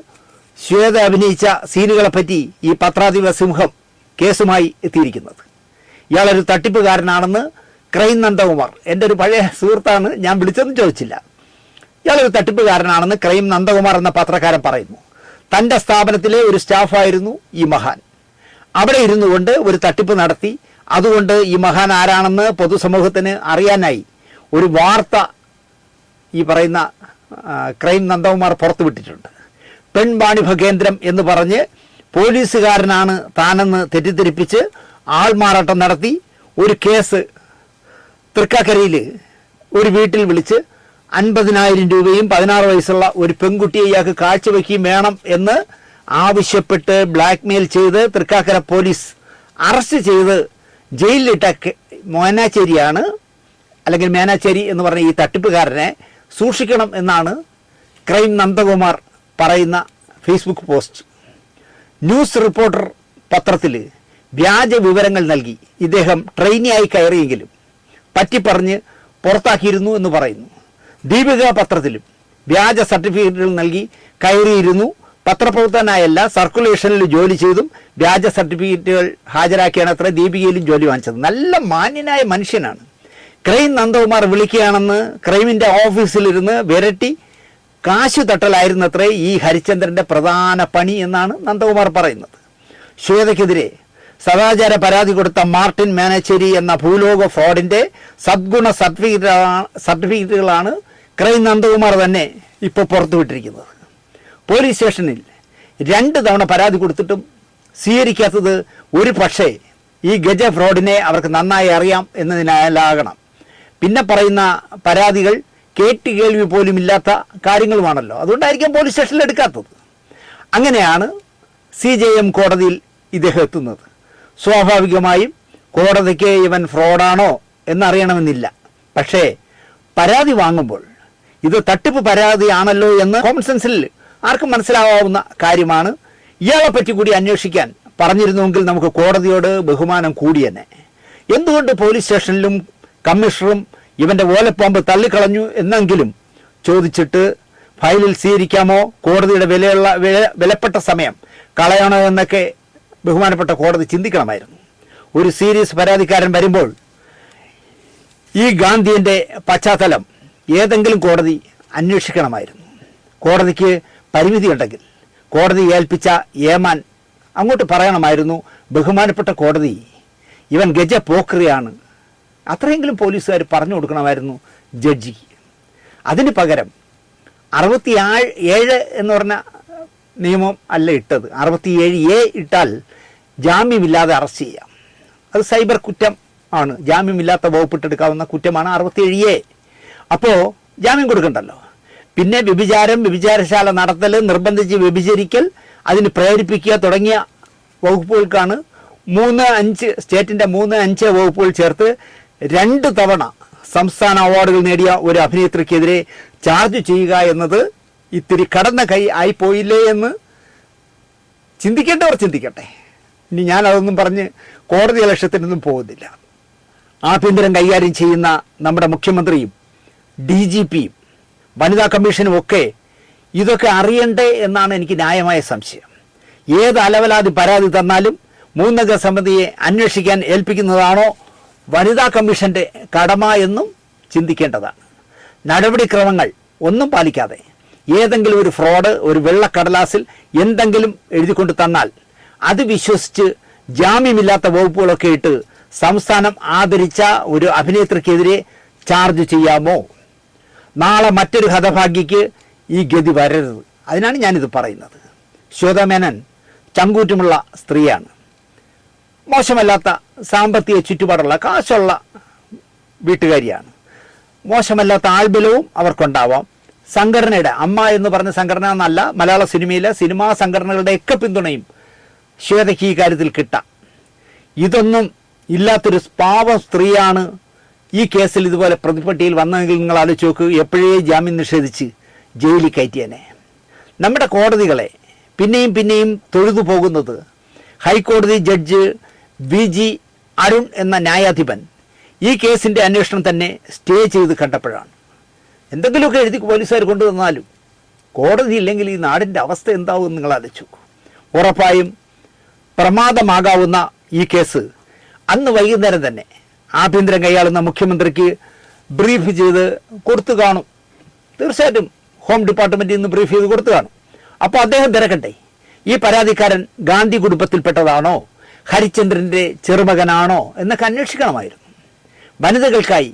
ശ്വേത അഭിനയിച്ച സീനുകളെപ്പറ്റി ഈ പത്രാധിപ സിംഹം കേസുമായി എത്തിയിരിക്കുന്നത്. ഇയാളൊരു തട്ടിപ്പുകാരനാണെന്ന് ക്രൈം നന്ദകുമാർ, എൻ്റെ ഒരു പഴയ സുഹൃത്താണ്, ഞാൻ വിളിച്ചൊന്നും ചോദിച്ചില്ല. ഇയാളൊരു തട്ടിപ്പുകാരനാണെന്ന് ക്രൈം നന്ദകുമാർ എന്ന പത്രക്കാരൻ പറയുന്നു. തൻ്റെ സ്ഥാപനത്തിലെ ഒരു സ്റ്റാഫായിരുന്നു ഈ മഹാൻ. അവിടെ ഇരുന്നു കൊണ്ട് ഒരു തട്ടിപ്പ് നടത്തി. അതുകൊണ്ട് ഈ മഹാൻ ആരാണെന്ന് പൊതുസമൂഹത്തിന് അറിയാനായി ഒരു വാർത്ത ഈ പറയുന്ന ക്രൈം നന്ദകുമാർ പുറത്തുവിട്ടിട്ടുണ്ട്. പെൺവാണിഭ കേന്ദ്രം എന്ന് പറഞ്ഞ് പോലീസുകാരനാണ് താനെന്ന് തെറ്റിദ്ധരിപ്പിച്ച് ആൾമാറാട്ടം നടത്തി ഒരു കേസ് തൃക്കാക്കരയിൽ ഒരു വീട്ടിൽ വിളിച്ച് 50,000 രൂപയും 16 വയസ്സുള്ള ഒരു പെൺകുട്ടിയെ ഇയാൾക്ക് കാഴ്ചവെക്കുകയും വേണം എന്ന് ആവശ്യപ്പെട്ട് ബ്ലാക്ക്മെയിൽ ചെയ്ത് തൃക്കാക്കര പോലീസ് അറസ്റ്റ് ചെയ്ത് ജയിലിലിട്ട മോനാച്ചേരിയാണ്, അല്ലെങ്കിൽ മേനാച്ചേരി എന്ന് പറഞ്ഞ ഈ തട്ടിപ്പുകാരനെ സൂക്ഷിക്കണം എന്നാണ് ക്രൈം നന്ദകുമാർ പറയുന്ന ഫേസ്ബുക്ക് പോസ്റ്റ്. ന്യൂസ് റിപ്പോർട്ടർ പത്രത്തിൽ വ്യാജ വിവരങ്ങൾ നൽകി ഇദ്ദേഹം ട്രെയിനിയായി കയറിയെങ്കിലും പറ്റിപ്പറഞ്ഞ് പുറത്താക്കിയിരുന്നു എന്ന് പറയുന്നു. ദീപിക പത്രത്തിലും വ്യാജ സർട്ടിഫിക്കറ്റുകൾ നൽകി കയറിയിരുന്നു. പത്രപ്രവർത്തകനായല്ല, സർക്കുലേഷനിൽ ജോലി ചെയ്തും വ്യാജ സർട്ടിഫിക്കറ്റുകൾ ഹാജരാക്കിയാണ് അത്ര ദീപികയിലും ജോലി വാങ്ങിച്ചത്. നല്ല മാന്യനായ മനുഷ്യനാണ്. ക്രൈം നന്ദകുമാർ വിളിക്കുകയാണെന്ന് ക്രൈമിൻ്റെ ഓഫീസിലിരുന്ന് വിരട്ടി കാശു തട്ടലായിരുന്നത്രേ ഈ ഹരിചന്ദ്രൻ്റെ പ്രധാന പണി എന്നാണ് നന്ദകുമാർ പറയുന്നത്. ശ്വേതയ്ക്കെതിരെ സദാചാര പരാതി കൊടുത്ത മാർട്ടിൻ മേനാച്ചേരി എന്ന ഭൂലോക ഫ്രോഡിൻ്റെ സദ്ഗുണ സർട്ടിഫിക്കറ്റുകളാണ് ക്രൈം നന്ദകുമാർ തന്നെ ഇപ്പോൾ പുറത്തുവിട്ടിരിക്കുന്നത്. പോലീസ് സ്റ്റേഷനിൽ 2 തവണ പരാതി കൊടുത്തിട്ടും സ്വീകരിക്കാത്തത് ഒരു പക്ഷേ ഈ ഗജ ഫ്രോഡിനെ അവർക്ക് നന്നായി അറിയാം എന്നതിനാലാകണം. പിന്നെ പറയുന്ന പരാതികൾ കേട്ടുകേൾവി പോലും ഇല്ലാത്ത കാര്യങ്ങളുമാണല്ലോ. അതുകൊണ്ടായിരിക്കും പോലീസ് സ്റ്റേഷനിൽ എടുക്കാത്തത്. അങ്ങനെയാണ് CJM കോടതിയിൽ ഇദ്ദേഹം എത്തുന്നത്. സ്വാഭാവികമായും കോടതിക്ക് ഇവൻ ഫ്രോഡാണോ എന്നറിയണമെന്നില്ല. പക്ഷേ പരാതി വാങ്ങുമ്പോൾ ഇത് തട്ടിപ്പ് പരാതിയാണല്ലോ എന്ന് കോമൺ സെൻസിൽ ആർക്കും മനസ്സിലാവാവുന്ന കാര്യമാണ്. ഇയാളെ പറ്റി കൂടി അന്വേഷിക്കാൻ പറഞ്ഞിരുന്നുവെങ്കിൽ നമുക്ക് കോടതിയോട് ബഹുമാനം കൂടി തന്നെ. എന്തുകൊണ്ട് പോലീസ് സ്റ്റേഷനിലും കമ്മീഷണറും ഇവൻ്റെ ഓലപ്പാമ്പ് തള്ളിക്കളഞ്ഞു എന്നെങ്കിലും ചോദിച്ചിട്ട് ഫയലിൽ സ്വീകരിക്കാമോ, കോടതിയുടെ വിലപ്പെട്ട സമയം കളയണോ എന്നൊക്കെ ബഹുമാനപ്പെട്ട കോടതി ചിന്തിക്കണമായിരുന്നു. ഒരു സീരിയസ് പരാതിക്കാരൻ വരുമ്പോൾ ഈ ഗാന്ധിയൻ്റെ പശ്ചാത്തലം ഏതെങ്കിലും കോടതി അന്വേഷിക്കണമായിരുന്നു. കോടതിക്ക് പരിമിതിയുണ്ടെങ്കിൽ കോടതി ഏൽപ്പിച്ച ഏമാൻ അങ്ങോട്ട് പറയണമായിരുന്നു, ബഹുമാനപ്പെട്ട കോടതി ഇവൻ ഗജ പോക്രിയാണ്, അത്രയെങ്കിലും പോലീസുകാർ പറഞ്ഞു കൊടുക്കണമായിരുന്നു ജഡ്ജിക്ക്. അതിന് പകരം 67 എന്ന് പറഞ്ഞ നിയമം അല്ല ഇട്ടത്. 67A ഇട്ടാൽ ജാമ്യമില്ലാതെ അറസ്റ്റ് ചെയ്യാം. അത് സൈബർ കുറ്റം ആണ്, ജാമ്യമില്ലാത്ത വകുപ്പിട്ടെടുക്കാവുന്ന കുറ്റമാണ് 67A. അപ്പോൾ ജാമ്യം കൊടുക്കണ്ടല്ലോ. പിന്നെ വ്യഭിചാരശാല നടത്തൽ, നിർബന്ധിച്ച് വ്യഭിചരിക്കൽ, അതിന് പ്രേരിപ്പിക്കുക തുടങ്ങിയ വകുപ്പുകൾക്കാണ് 3-5 സ്റ്റേറ്റിൻ്റെ 3-5 വകുപ്പുകൾ ചേർത്ത് 2 തവണ സംസ്ഥാന അവാർഡുകൾ നേടിയ ഒരു അഭിനേത്രിക്കെതിരെ ചാർജ് ചെയ്യുക എന്നത് ഇത്തിരി കടന്ന കൈ ആയിപ്പോയില്ലേ എന്ന് ചിന്തിക്കേണ്ടവർ ചിന്തിക്കട്ടെ. ഇനി ഞാനതൊന്നും പറഞ്ഞ് കോടതി ലക്ഷ്യത്തിനൊന്നും പോകുന്നില്ല. ആഭ്യന്തരം കൈകാര്യം ചെയ്യുന്ന നമ്മുടെ മുഖ്യമന്ത്രിയും DGPയും വനിതാ കമ്മീഷനും ഒക്കെ ഇതൊക്കെ അറിയണ്ടേ എന്നാണ് എനിക്ക് ന്യായമായ സംശയം. ഏത് അലവലാതി പരാതി തന്നാലും 3-അംഗ സമിതിയെ അന്വേഷിക്കാൻ ഏൽപ്പിക്കുന്നതാണോ വനിതാ കമ്മീഷൻ്റെ കടമ എന്നും ചിന്തിക്കേണ്ടതാണ്. നടപടിക്രമങ്ങൾ ഒന്നും പാലിക്കാതെ ഏതെങ്കിലും ഒരു ഫ്രോഡ്, ഒരു വെള്ളക്കടലാസിൽ എന്തെങ്കിലും എഴുതിക്കൊണ്ട് തന്നാൽ അത് വിശ്വസിച്ച് ജാമ്യമില്ലാത്ത വകുപ്പുകളൊക്കെ ഇട്ട് സംസ്ഥാനം ആദരിച്ച ഒരു അഭിനേത്രിക്കെതിരെ ചാർജ് ചെയ്യാമോ? നാളെ മറ്റൊരു ഹതഭാഗ്യയ്ക്ക് ഈ ഗതി വരരുത്. അതിനാണ് ഞാനിത് പറയുന്നത്. ശ്വേതാ മേനോൻ ചങ്കൂറ്റമുള്ള സ്ത്രീയാണ്. മോശമല്ലാത്ത സാമ്പത്തിക ചുറ്റുപാടുള്ള കാശുള്ള വീട്ടുകാരിയാണ്. മോശമല്ലാത്ത ആൾബലവും അവർക്കുണ്ടാവാം. സംഘടനയുടെ അമ്മ എന്ന് പറഞ്ഞ സംഘടന എന്നല്ല, മലയാള സിനിമയിലെ സിനിമാ സംഘടനകളുടെയൊക്കെ പിന്തുണയും ശ്വേതയ്ക്ക് ഈ കാര്യത്തിൽ കിട്ടാം. ഇതൊന്നും ഇല്ലാത്തൊരു പാവം സ്ത്രീയാണ് ഈ കേസിൽ ഇതുപോലെ പ്രതിപട്ടിയിൽ വന്നെങ്കിൽ നിങ്ങൾ ആലോചിച്ച് നോക്ക്, എപ്പോഴേ ജാമ്യം നിഷേധിച്ച് ജയിലിൽ കയറ്റിയനെ. നമ്മുടെ കോടതികളെ പിന്നെയും തൊഴുതു പോകുന്നത് ഹൈക്കോടതി ജഡ്ജ് VG അരുൺ എന്ന ന്യായാധിപൻ ഈ കേസിൻ്റെ അന്വേഷണം തന്നെ സ്റ്റേ ചെയ്ത് കണ്ടപ്പോഴാണ്. എന്തെങ്കിലുമൊക്കെ എഴുതി പോലീസുകാർ കൊണ്ടുവന്നാലും കോടതി ഇല്ലെങ്കിൽ ഈ നാടിൻ്റെ അവസ്ഥ എന്താവും നിങ്ങൾ ആലോചിച്ചു. ഉറപ്പായും പ്രമാദമാകാവുന്ന ഈ കേസ് അന്ന് വൈകുന്നേരം തന്നെ ആഭ്യന്തരം കൈയാളുന്ന മുഖ്യമന്ത്രിക്ക് ബ്രീഫ് ചെയ്ത് കൊടുത്തു കാണും. തീർച്ചയായിട്ടും ഹോം ഡിപ്പാർട്ട്മെൻറ്റിൽ നിന്ന് ബ്രീഫ് ചെയ്ത് കൊടുത്തു കാണും. അപ്പോൾ അദ്ദേഹം തിരക്കട്ടെ, ഈ പരാതിക്കാരൻ ഗാന്ധി കുടുംബത്തിൽപ്പെട്ടതാണോ, ഹരിചന്ദ്രൻ്റെ ചെറുമകനാണോ എന്നൊക്കെ അന്വേഷിക്കണമായിരുന്നു. വനിതകൾക്കായി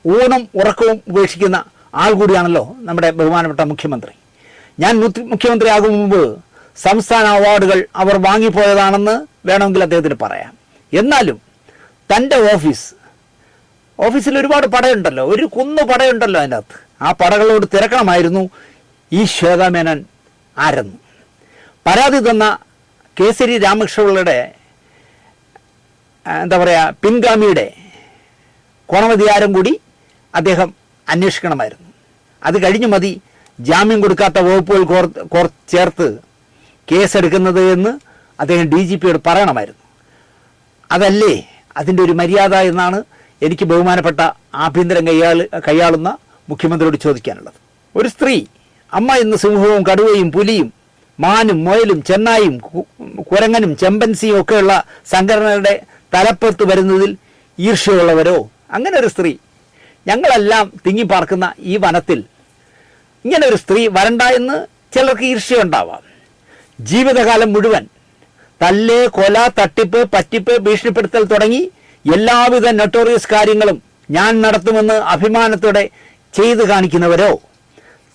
ഊണും ഉറക്കവും ഉപേക്ഷിക്കുന്ന ആൾ കൂടിയാണല്ലോ നമ്മുടെ ബഹുമാനപ്പെട്ട മുഖ്യമന്ത്രി. ഞാൻ മുഖ്യമന്ത്രിയാകും മുമ്പ് സംസ്ഥാന അവാർഡുകൾ അവർ വാങ്ങിപ്പോയതാണെന്ന് വേണമെങ്കിൽ അദ്ദേഹത്തിന് പറയാം. എന്നാലും തൻ്റെ ഓഫീസിൽ ഒരുപാട് പടയുണ്ടല്ലോ, ഒരു കുന്നു പടയുണ്ടല്ലോ അതിൻ്റെ അകത്ത്. ആ പടകളോട് തിരക്കണമായിരുന്നു ഈ ശ്വേതാ മേനോൻ ആരെന്ന്. പരാതി തന്ന കേസരി രാമകൃഷ്ണപിള്ളയുടെ പിൻഗാമിയുടെ കോണമധികാരം കൂടി അദ്ദേഹം അന്വേഷിക്കണമായിരുന്നു. അത് കഴിഞ്ഞ് മതി ജാമ്യം കൊടുക്കാത്ത വകുപ്പുകൾ ചേർത്ത് കേസെടുക്കുന്നത് എന്ന് അദ്ദേഹം DGPയോട് പറയണമായിരുന്നു. അതല്ലേ അതിൻ്റെ ഒരു മര്യാദ എന്നാണ് എനിക്ക് ബഹുമാനപ്പെട്ട ആഭ്യന്തരം കൈയാളുന്ന മുഖ്യമന്ത്രിയോട് ചോദിക്കാനുള്ളത്. ഒരു സ്ത്രീ അമ്മ ഇന്ന് സിംഹവും കടുവയും പുലിയും മാനും മുയലും ചെന്നായും കുരങ്ങനും ചെമ്പൻസിയും ഒക്കെയുള്ള സംഘടനകളുടെ തലപ്പത്ത് വരുന്നതിൽ ഈർഷ്യമുള്ളവരോ? അങ്ങനെ ഒരു സ്ത്രീ, ഞങ്ങളെല്ലാം തിങ്ങിപ്പാർക്കുന്ന ഈ വനത്തിൽ ഇങ്ങനെ ഒരു സ്ത്രീ വരണ്ട എന്ന് ചിലർക്ക് ഈർഷ്യയുണ്ടാവാം. ജീവിതകാലം മുഴുവൻ തല്ല്, കൊല, തട്ടിപ്പ്, പറ്റിപ്പ്, ഭീഷണിപ്പെടുത്തൽ തുടങ്ങി എല്ലാവിധ നൊട്ടോറിയസ് കാര്യങ്ങളും ഞാൻ നടത്തുമെന്ന് അഭിമാനത്തോടെ ചെയ്തു കാണിക്കുന്നവരോ?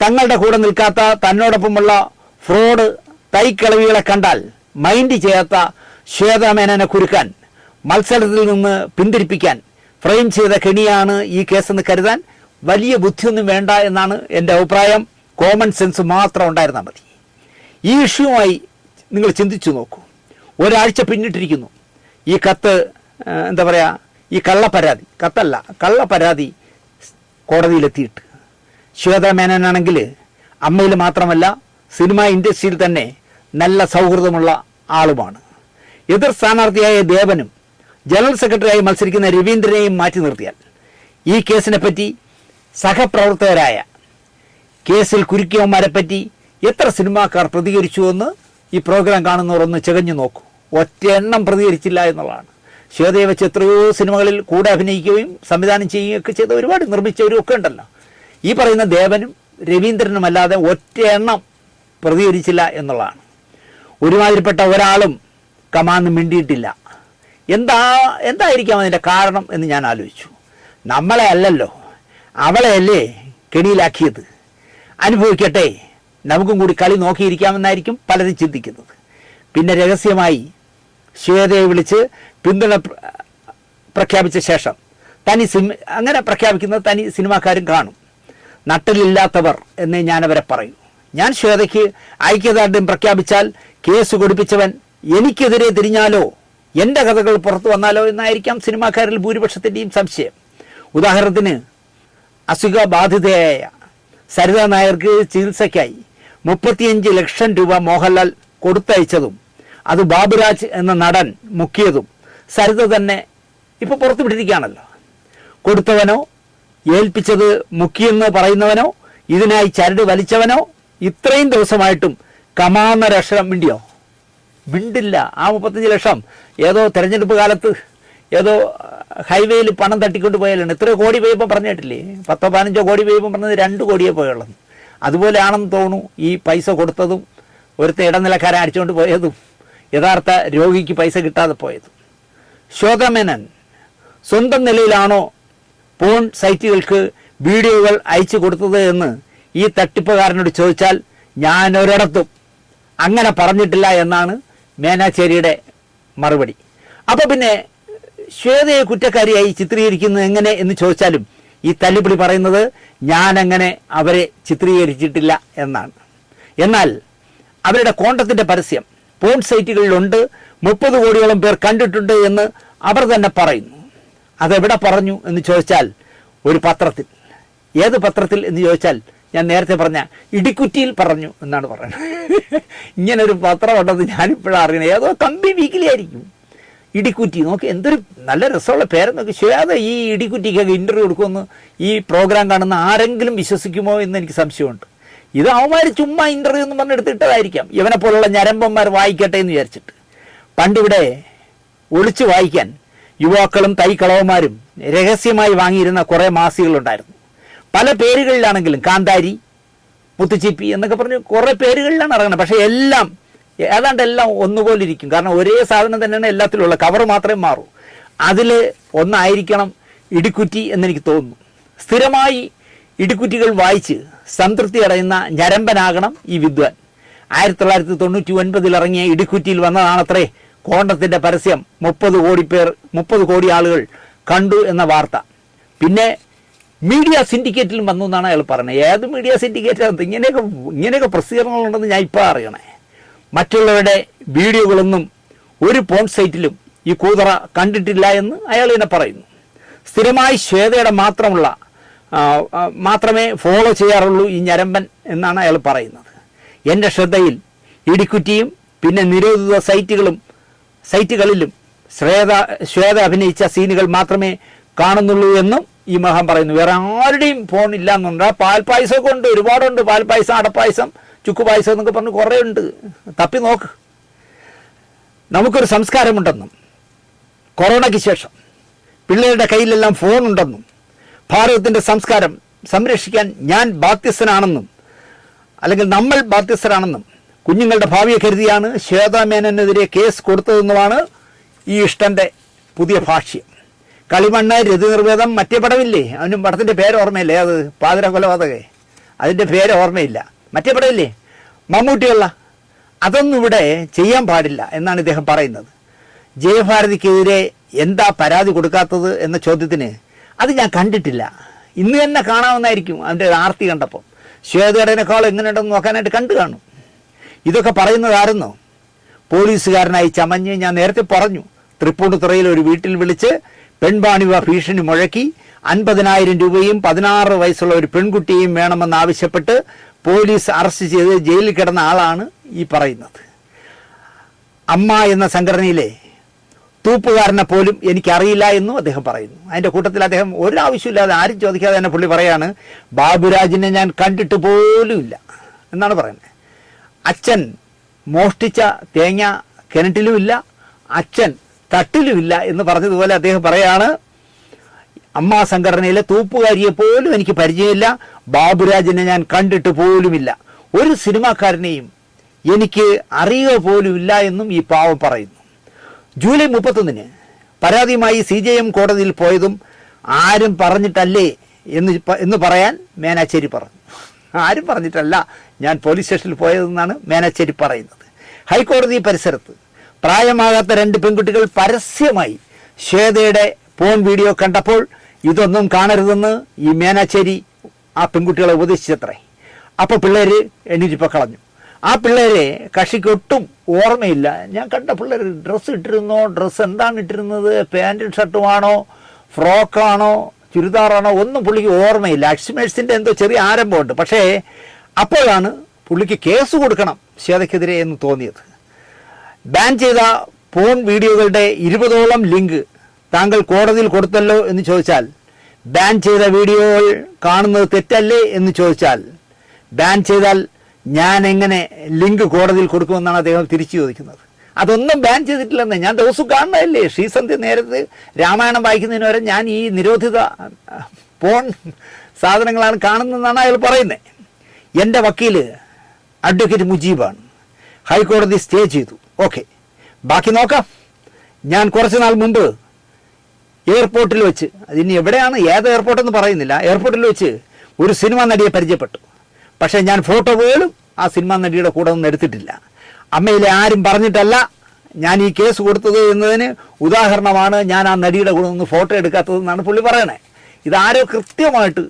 തങ്ങളുടെ കൂടെ നിൽക്കാത്ത, തന്നോടൊപ്പമുള്ള ഫ്രോഡ് തൈക്കിളവികളെ കണ്ടാൽ മൈൻഡ് ചെയ്യാത്ത ശ്വേതാ മേനോനെ കുരുക്കാൻ, മത്സരത്തിൽ നിന്ന് പിന്തിരിപ്പിക്കാൻ ഫ്രെയിം ചെയ്ത കെണിയാണ് ഈ കേസെന്ന് കരുതാൻ വലിയ ബുദ്ധിയൊന്നും വേണ്ട എന്നാണ് എൻ്റെ അഭിപ്രായം. കോമൺ സെൻസ് മാത്രം ഉണ്ടായിരുന്നാൽ മതി. ഈ ഇഷ്യൂമായി നിങ്ങൾ ചിന്തിച്ചു നോക്കൂ. ഒരാഴ്ച പിന്നിട്ടിരിക്കുന്നു ഈ കത്ത്, ഈ കള്ളപ്പരാതി, കത്തല്ല കള്ളപ്പരാതി കോടതിയിലെത്തിയിട്ട്. ശ്വേത മേനോനാണെങ്കിൽ അമ്മയിൽ മാത്രമല്ല സിനിമാ ഇൻഡസ്ട്രിയിൽ തന്നെ നല്ല സൗഹൃദമുള്ള ആളുമാണ്. എതിർ സ്ഥാനാർത്ഥിയായ ദേവനും ജനറൽ സെക്രട്ടറിയായി മത്സരിക്കുന്ന രവീന്ദ്രനെയും മാറ്റി നിർത്തിയാൽ ഈ കേസിനെപ്പറ്റി സഹപ്രവർത്തകരായ കേസിൽ കുരുക്കിയവന്മാരെപ്പറ്റി എത്ര സിനിമാക്കാർ പ്രതികരിച്ചുവെന്ന് ഈ പ്രോഗ്രാം കാണുന്നവർ ഒന്ന് ചകഞ്ഞു നോക്കൂ. ഒറ്റ എണ്ണം പ്രതികരിച്ചില്ല എന്നുള്ളതാണ്. ശ്വേതയെ വെച്ച് എത്രയോ സിനിമകളിൽ കൂടെ അഭിനയിക്കുകയും സംവിധാനം ചെയ്യുകയൊക്കെ ചെയ്ത ഒരുപാട് നിർമ്മിച്ചവരും ഒക്കെ ഉണ്ടല്ലോ. ഈ പറയുന്ന ദേവനും രവീന്ദ്രനും അല്ലാതെ ഒറ്റ എണ്ണം പ്രതികരിച്ചില്ല എന്നുള്ളതാണ്. ഒരുമാതിരിപ്പെട്ട ഒരാളും കമാന്ന് മിണ്ടിയിട്ടില്ല. എന്തായിരിക്കാം അതിൻ്റെ കാരണം എന്ന് ഞാൻ ആലോചിച്ചു. നമ്മളെ അല്ലല്ലോ, അവളെയല്ലേ കെണിയിലാക്കിയത്. അനുഭവിക്കട്ടെ, നമുക്കും കൂടി കളി നോക്കിയിരിക്കാമെന്നായിരിക്കും പലരും ചിന്തിക്കുന്നത്. പിന്നെ രഹസ്യമായി ശ്വേതയെ വിളിച്ച് പിന്തുണ പ്രഖ്യാപിച്ച ശേഷം അങ്ങനെ പ്രഖ്യാപിക്കുന്നത് തനി സിനിമാക്കാരും കാണും. നട്ടലില്ലാത്തവർ എന്നേ ഞാനവരെ പറയൂ. ഞാൻ ശ്വേതയ്ക്ക് ഐക്യദാർഢ്യം പ്രഖ്യാപിച്ചാൽ കേസ് കൊടുപ്പിച്ചവൻ എനിക്കെതിരെ തിരിഞ്ഞാലോ എൻ്റെ കഥകൾ പുറത്തു വന്നാലോ എന്നായിരിക്കാം സിനിമാക്കാരിൽ ഭൂരിപക്ഷത്തിൻ്റെയും സംശയം. ഉദാഹരണത്തിന് അസുഖബാധിതയായ സരിത നായർക്ക് ചികിത്സയ്ക്കായി 35 ലക്ഷം രൂപ മോഹൻലാൽ കൊടുത്തയച്ചതും അത് ബാബുരാജ് എന്ന നടൻ മുക്കിയതും സരിത തന്നെ ഇപ്പോൾ പുറത്തു വിട്ടിരിക്കുകയാണല്ലോ. കൊടുത്തവനോ ഏൽപ്പിച്ചത് മുക്കിയെന്ന് പറയുന്നവനോ ഇതിനായി ചരട് വലിച്ചവനോ ഇത്രയും ദിവസമായിട്ടും കമാന്നൊരക്ഷരം മിണ്ടിയോ? മിണ്ടില്ല. ആ 35 ലക്ഷം ഏതോ തെരഞ്ഞെടുപ്പ് കാലത്ത് ഏതോ ഹൈവേയിൽ പണം തട്ടിക്കൊണ്ട് പോയാലാണ്. എത്രയോ കോടി പോയപ്പോൾ പറഞ്ഞിട്ടില്ലേ? 10-15 കോടി പോയപ്പോൾ പറഞ്ഞത് 2 കോടിയേ പോയുള്ളത്. അതുപോലെയാണെന്ന് തോന്നുന്നു ഈ പൈസ കൊടുത്തതും ഒരുത്തെ ഇടനിലക്കാരെ അടിച്ചുകൊണ്ട് പോയതും യഥാർത്ഥ രോഗിക്ക് പൈസ കിട്ടാതെ പോയതും. ശ്വേത മേനോൻ സ്വന്തം നിലയിലാണോ പോൺ സൈറ്റുകൾക്ക് വീഡിയോകൾ അയച്ചു കൊടുത്തത് എന്ന് ഈ തട്ടിപ്പുകാരനോട് ചോദിച്ചാൽ ഞാൻ ഒരിടത്തും അങ്ങനെ പറഞ്ഞിട്ടില്ല എന്നാണ് മേനാച്ചേരിയുടെ മറുപടി. അപ്പോൾ പിന്നെ ശ്വേതയെ കുറ്റക്കാരിയായി ചിത്രീകരിക്കുന്നത് എങ്ങനെ എന്ന് ചോദിച്ചാലും ഈ തല്ലിപ്പൊളി പറയുന്നത് ഞാനങ്ങനെ അവരെ ചിത്രീകരിച്ചിട്ടില്ല എന്നാണ്. എന്നാൽ അവരുടെ കോണ്ടത്തിൻ്റെ പരസ്യം പോൺ സൈറ്റുകളിലുണ്ട്, 30 കോടിയോളം പേർ കണ്ടിട്ടുണ്ട് എന്ന് അവർ തന്നെ പറയുന്നു. അതെവിടെ പറഞ്ഞു എന്ന് ചോദിച്ചാൽ ഒരു പത്രത്തിൽ. ഏത് പത്രത്തിൽ എന്ന് ചോദിച്ചാൽ ഞാൻ നേരത്തെ പറഞ്ഞ ഇടിക്കുറ്റിയിൽ പറഞ്ഞു എന്നാണ് പറയുന്നത്. ഇങ്ങനൊരു പത്രമുണ്ടെന്ന് ഞാനിപ്പോഴാണ് അറിയണത്. ഏതോ കമ്പി വീക്കിലി ആയിരിക്കും. ഇടിക്കുറ്റി. നോക്കി എന്തൊരു നല്ല രസമുള്ള പേരെന്നൊക്കെ. ശ്വേത ഈ ഇടിക്കുറ്റിക്കൊക്കെ ഇൻ്റർവ്യൂ കൊടുക്കുമെന്ന് ഈ പ്രോഗ്രാം കാണുന്ന ആരെങ്കിലും വിശ്വസിക്കുമോ എന്ന് എനിക്ക് സംശയമുണ്ട്. ഇത് അവന്മാർ ചുമ്മാ ഇൻ്റർവ്യൂ എന്ന് പറഞ്ഞെടുത്തിട്ടതായിരിക്കാം. ഇവനെ പോലുള്ള ഞരമ്പന്മാർ വായിക്കട്ടെ എന്ന് വിചാരിച്ചിട്ട്. പണ്ടിവിടെ ഒളിച്ചു വായിക്കാൻ യുവാക്കളും തൈക്കളവന്മാരും രഹസ്യമായി വാങ്ങിയിരുന്ന കുറേ മാസികകളുണ്ടായിരുന്നു. പല പേരുകളിലാണെങ്കിലും കാന്താരി, മുത്തുച്ചിപ്പി എന്നൊക്കെ പറഞ്ഞ് കുറേ പേരുകളിലാണ് ഇറങ്ങുന്നത്. പക്ഷേ എല്ലാം ഏതാണ്ട് എല്ലാം ഒന്നുപോലെ ഇരിക്കും. കാരണം ഒരേ സാധനം തന്നെയാണ് എല്ലാത്തിലുള്ള, കവർ മാത്രമേ മാറൂ. അതിൽ ഒന്നായിരിക്കണം ഇടിക്കുറ്റി എന്നെനിക്ക് തോന്നുന്നു. സ്ഥിരമായി ഇടിക്കുറ്റികൾ വായിച്ച് സംതൃപ്തി അടയുന്ന ഞരമ്പനാകണം ഈ വിദ്വാൻ. 1999 ഇറങ്ങിയ ഇടിക്കുറ്റിയിൽ വന്നതാണത്രേ കോണ്ടത്തിൻ്റെ പരസ്യം 30 കോടി ആളുകൾ കണ്ടു എന്ന വാർത്ത. പിന്നെ മീഡിയ സിൻഡിക്കേറ്റിലും വന്നു എന്നാണ് അയാൾ പറയുന്നത്. ഏത് മീഡിയ സിൻഡിക്കേറ്റ്? ഇങ്ങനെയൊക്കെ പ്രസിദ്ധീകരണങ്ങളുണ്ടെന്ന് ഞാൻ ഇപ്പോൾ അറിയണേ. മറ്റുള്ളവരുടെ വീഡിയോകളൊന്നും ഒരു പോൺ സൈറ്റിലും ഈ കൂതറ കണ്ടിട്ടില്ല എന്ന് അയാൾ തന്നെ പറയുന്നു. സ്ഥിരമായി ശ്വേതയുടെ മാത്രമേ ഫോളോ ചെയ്യാറുള്ളൂ ഈ ഞരമ്പൻ എന്നാണ് അയാൾ പറയുന്നത്. എൻ്റെ ശ്രദ്ധയിൽ ഇടിക്കുറ്റിയും പിന്നെ നിരോധിത സൈറ്റുകളിലും ശ്വേത അഭിനയിച്ച സീനുകൾ മാത്രമേ കാണുന്നുള്ളൂ എന്നും ഈ മഹാൻ പറയുന്നു. വേറെ ആരുടെയും ഫോൺ ഇല്ല എന്നുണ്ട്. പാൽപ്പായസമൊക്കെ ഉണ്ട്, ഒരുപാടുണ്ട്. പാൽപ്പായസം, അടപ്പായസം, ചുക്കുപായസം എന്നൊക്കെ പറഞ്ഞ് കുറേ ഉണ്ട്. തപ്പി നോക്ക്. നമുക്കൊരു സംസ്കാരമുണ്ടെന്നും കൊറോണയ്ക്ക് ശേഷം പിള്ളേരുടെ കയ്യിലെല്ലാം ഫോണുണ്ടെന്നും ഭാരതത്തിൻ്റെ സംസ്കാരം സംരക്ഷിക്കാൻ ഞാൻ ബാധ്യസ്ഥനാണെന്നും അല്ലെങ്കിൽ നമ്മൾ ബാധ്യസ്ഥരാണെന്നും കുഞ്ഞുങ്ങളുടെ ഭാവിയെ കരുതിയാണ് ശ്വേത മേനോനെതിരെ കേസ് കൊടുത്തതെന്നുമാണ് ഈ ഇഷ്ടൻ്റെ പുതിയ ഭാഷ്യം. കളിമണ്ണ്, രതിനിർവേദം, മറ്റേ പടമില്ലേ, അവനും പടത്തിൻ്റെ പേര് ഓർമ്മയില്ലേ? അത് പാതിര കൊലപാതകേ, അതിൻ്റെ പേര് ഓർമ്മയില്ല. മറ്റേ പടമില്ലേ മമ്മൂട്ടിയുള്ള, അതൊന്നും ഇവിടെ ചെയ്യാൻ പാടില്ല എന്നാണ് ഇദ്ദേഹം പറയുന്നത്. ജയഭാരതിക്കെതിരെ എന്താ പരാതി കൊടുക്കാത്തത് എന്ന ചോദ്യത്തിന് അത് ഞാൻ കണ്ടിട്ടില്ല, ഇന്ന് തന്നെ കാണാമെന്നായിരിക്കും അതിൻ്റെ ആർത്തി കണ്ടപ്പോൾ. ശ്വേതയുടേനേക്കാൾ എങ്ങനെയുണ്ടെന്ന് നോക്കാനായിട്ട് കണ്ടു കാണും. ഇതൊക്കെ പറയുന്നതായിരുന്നോ? പോലീസുകാരനായി ചമഞ്ഞ് ഞാൻ നേരത്തെ പറഞ്ഞു, തൃപ്പൂണിത്തുറയിൽ ഒരു വീട്ടിൽ വിളിച്ച് പെൺവാണിഭ ഭീഷണി മുഴക്കി 50,000 രൂപയും 16 വയസ്സുള്ള ഒരു പെൺകുട്ടിയും വേണമെന്നാവശ്യപ്പെട്ട് പോലീസ് അറസ്റ്റ് ചെയ്ത് ജയിലിൽ കിടന്ന ആളാണ് ഈ പറയുന്നത്. അമ്മ എന്ന സംഘടനയിലെ തൂപ്പുകാരനെ പോലും എനിക്കറിയില്ല എന്നും അദ്ദേഹം പറയുന്നു. അതിൻ്റെ കൂട്ടത്തിൽ അദ്ദേഹം ഒരാവശ്യമില്ലാതെ ആരും ചോദിക്കാതെ തന്നെ പുള്ളി പറയാണ്, ബാബുരാജിനെ ഞാൻ കണ്ടിട്ട് പോലുമില്ല എന്നാണ് പറയുന്നത്. അച്ഛൻ മോഷ്ടിച്ച തേങ്ങ കിണറ്റിലുമില്ല, അച്ഛൻ തട്ടിലുമില്ല എന്ന് പറഞ്ഞതുപോലെ അദ്ദേഹം പറയാണ്, അമ്മ സംഘടനയിലെ തൂപ്പുകാരിയെ പോലും എനിക്ക് പരിചയമില്ല, ബാബുരാജിനെ ഞാൻ കണ്ടിട്ട് പോലുമില്ല, ഒരു സിനിമാക്കാരനെയും എനിക്ക് അറിയുക പോലുമില്ല എന്നും ഈ പാവം പറയുന്നു. ജൂലൈ 31 പരാതിയുമായി CJM കോടതിയിൽ പോയതും ആരും പറഞ്ഞിട്ടല്ലേ എന്ന് പറയാൻ മേനാച്ചേരി പറഞ്ഞു. ആരും പറഞ്ഞിട്ടല്ല ഞാൻ പോലീസ് സ്റ്റേഷനിൽ പോയതെന്നാണ് മേനാച്ചേരി പറയുന്നത്. ഹൈക്കോടതി പരിസരത്ത് പ്രായമാകാത്ത 2 പെൺകുട്ടികൾ പരസ്യമായി ശ്വേതയുടെ ഫോൺ വീഡിയോ കണ്ടപ്പോൾ ഇതൊന്നും കാണരുതെന്ന് ഈ മേനാച്ചേരി ആ പെൺകുട്ടികളെ ഉപദേശിച്ചത്രേ. അപ്പോൾ പിള്ളേർ എണീറ്റിപ്പോൾ കളഞ്ഞു. ആ പിള്ളേരെ കക്ഷിക്കൊട്ടും ഓർമ്മയില്ല. ഞാൻ കണ്ട പിള്ളേർ ഡ്രസ്സ് ഇട്ടിരുന്നോ, ഡ്രസ്സ് എന്താണ് ഇട്ടിരുന്നത്, പാൻറ്റും ഷർട്ടുമാണോ, ഫ്രോക്കാണോ, ചുരിദാറാണോ, ഒന്നും പുള്ളിക്ക് ഓർമ്മയില്ല. അക്സിമേഴ്സിൻ്റെ എന്തോ ചെറിയ ആരംഭമുണ്ട്. പക്ഷേ അപ്പോഴാണ് പുള്ളിക്ക് കേസ് കൊടുക്കണം ശ്വേതയ്ക്കെതിരെ എന്ന് തോന്നിയത്. ബാൻ ചെയ്ത ഫോൺ വീഡിയോകളുടെ 20ഓളം ലിങ്ക് താങ്കൾ കോടതിയിൽ കൊടുത്തല്ലോ എന്ന് ചോദിച്ചാൽ, ബാൻ ചെയ്ത വീഡിയോകൾ കാണുന്നത് തെറ്റല്ലേ എന്ന് ചോദിച്ചാൽ, ബാൻ ചെയ്താൽ ഞാൻ എങ്ങനെ ലിങ്ക് കോടതിയിൽ കൊടുക്കുമെന്നാണ് അദ്ദേഹം തിരിച്ചു ചോദിക്കുന്നത്. അതൊന്നും ബാൻ ചെയ്തിട്ടില്ലെന്ന് ഞാൻ ദിവസവും കാണുന്നതല്ലേ. ശ്രീസന്ധ്യ നേരത്ത് രാമായണം വായിക്കുന്നതിന് വരെ ഞാൻ ഈ നിരോധിത ഫോൺ സാധനങ്ങളാണ് കാണുന്നതെന്നാണ് അയാൾ പറയുന്നത്. എൻ്റെ വക്കീൽ അഡ്വക്കേറ്റ് മുജീബാണ്. ഹൈക്കോടതി സ്റ്റേ ചെയ്തു. ഓക്കെ, ബാക്കി നോക്കാം. ഞാൻ കുറച്ച് നാൾ മുമ്പ് എയർപോർട്ടിൽ വെച്ച്, അതിന് എവിടെയാണ് ഏത് എയർപോർട്ടെന്ന് പറയുന്നില്ല, എയർപോർട്ടിൽ വെച്ച് ഒരു സിനിമാ നടിയെ പരിചയപ്പെട്ടു. പക്ഷേ ഞാൻ ഫോട്ടോ പോലും ആ സിനിമാ നടിയുടെ കൂടെ ഒന്നും എടുത്തിട്ടില്ല. അമ്മയിലെ ആരും പറഞ്ഞിട്ടല്ല ഞാൻ ഈ കേസ് കൊടുത്തത് എന്നതിന് ഉദാഹരണമാണ് ഞാൻ ആ നടിയുടെ കൂടെ നിന്ന് ഫോട്ടോ എടുക്കാത്തതെന്നാണ് പുള്ളി പറയണേ. ഇതാരോ കൃത്യമായിട്ട്